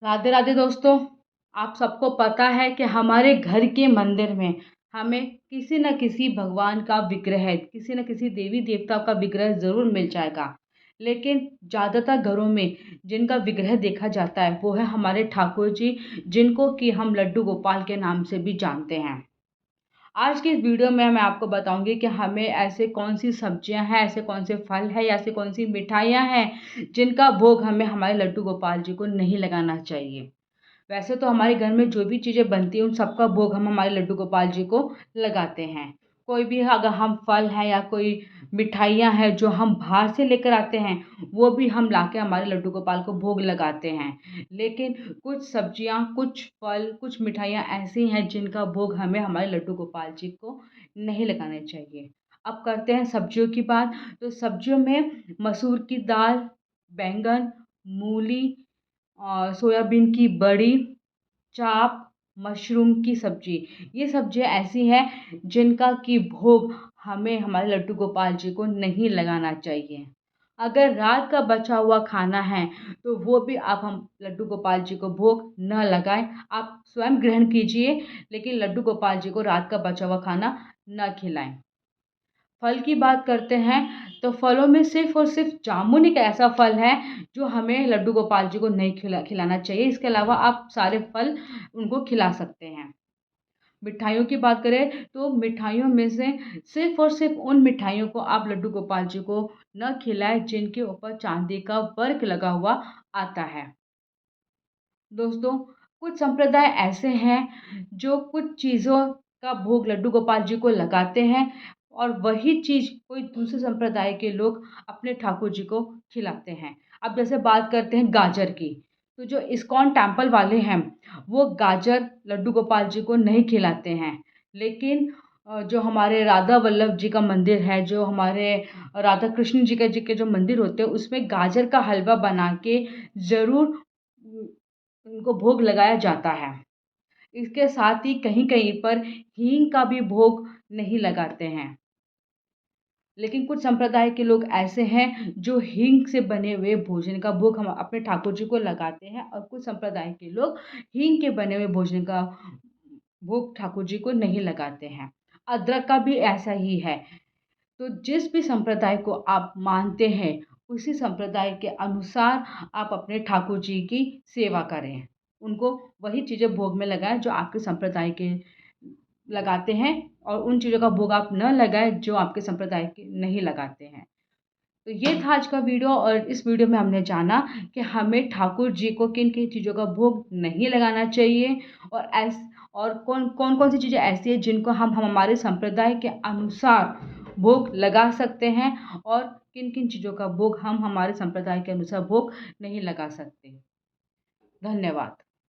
राधे राधे दोस्तों। आप सबको पता है कि हमारे घर के मंदिर में हमें किसी न किसी भगवान का विग्रह, किसी न किसी देवी देवता का विग्रह ज़रूर मिल जाएगा। लेकिन ज़्यादातर घरों में जिनका विग्रह देखा जाता है वो है हमारे ठाकुर जी, जिनको कि हम लड्डू गोपाल के नाम से भी जानते हैं। आज की इस वीडियो में मैं आपको बताऊंगी कि हमें ऐसे कौन सी सब्जियां हैं, ऐसे कौन से फल हैं या ऐसी कौन सी मिठाइयां हैं जिनका भोग हमें हमारे लड्डू गोपाल जी को नहीं लगाना चाहिए। वैसे तो हमारे घर में जो भी चीज़ें बनती हैं उन सबका भोग हम हमारे लड्डू गोपाल जी को लगाते हैं। कोई भी अगर हम फल हैं या कोई मिठाइयाँ हैं जो हम बाहर से लेकर आते हैं वो भी हम लाके हमारे लड्डू गोपाल को भोग लगाते हैं। लेकिन कुछ सब्जियाँ, कुछ फल, कुछ मिठाइयाँ ऐसी हैं जिनका भोग हमें हमारे लड्डू गोपाल जी को नहीं लगाने चाहिए। अब करते हैं सब्जियों की बात। तो सब्जियों में मसूर की दाल, बैंगन, मूली और सोयाबीन की बड़ी, चाप, मशरूम की सब्जी, ये सब्जियां ऐसी हैं जिनका कि भोग हमें हमारे लड्डू गोपाल जी को नहीं लगाना चाहिए। अगर रात का बचा हुआ खाना है तो वो भी आप हम लड्डू गोपाल जी को भोग न लगाएं। आप स्वयं ग्रहण कीजिए, लेकिन लड्डू गोपाल जी को रात का बचा हुआ खाना न खिलाएं। फल की बात करते हैं तो फलों में सिर्फ़ और सिर्फ़ जामुन एक ऐसा फल है जो हमें लड्डू गोपाल जी को नहीं खिलाना चाहिए। इसके अलावा आप सारे फल उनको खिला सकते हैं। मिठाइयों की बात करें तो मिठाइयों में से सिर्फ़ और सिर्फ़ उन मिठाइयों को आप लड्डू गोपाल जी को न खिलाएँ जिनके ऊपर चांदी का वर्क लगा हुआ आता है। दोस्तों, कुछ संप्रदाय ऐसे हैं जो कुछ चीज़ों का भोग लड्डू गोपाल जी को लगाते हैं और वही चीज़ कोई दूसरे संप्रदाय के लोग अपने ठाकुर जी को खिलाते हैं। अब जैसे बात करते हैं गाजर की, तो जो इस्कॉन टेम्पल वाले हैं वो गाजर लड्डू गोपाल जी को नहीं खिलाते हैं। लेकिन जो हमारे राधा वल्लभ जी का मंदिर है, जो हमारे राधा कृष्ण जी के जो मंदिर होते हैं उसमें गाजर का हलवा बना के ज़रूर उनको भोग लगाया जाता है। इसके साथ ही कहीं-कहीं पर हींग का भी भोग नहीं लगाते हैं। लेकिन कुछ संप्रदाय के लोग ऐसे हैं जो हींग से बने हुए भोजन का भोग हम अपने ठाकुर जी को लगाते हैं और कुछ संप्रदाय के लोग हींग के बने हुए भोजन का भोग ठाकुर जी को नहीं लगाते हैं। अदरक का भी ऐसा ही है। तो जिस भी संप्रदाय को आप मानते हैं, उसी संप्रदाय के अनुसार आप अपने ठाकुर जी की सेवा करें। उनको वही चीज़ें भोग में लगाएँ जो आपके संप्रदाय के लगाते हैं और उन चीज़ों का भोग आप न लगाएँ जो आपके संप्रदाय के नहीं लगाते हैं। तो ये था आज का वीडियो और इस वीडियो में हमने जाना कि हमें ठाकुर जी को किन-किन चीज़ों का भोग नहीं लगाना चाहिए और और कौन-कौन सी चीज़ें ऐसी हैं जिनको हम हमारे संप्रदाय के अनुसार भोग लगा सकते हैं और किन-किन चीज़ों का भोग हम हमारे संप्रदाय के अनुसार भोग नहीं लगा सकते। धन्यवाद।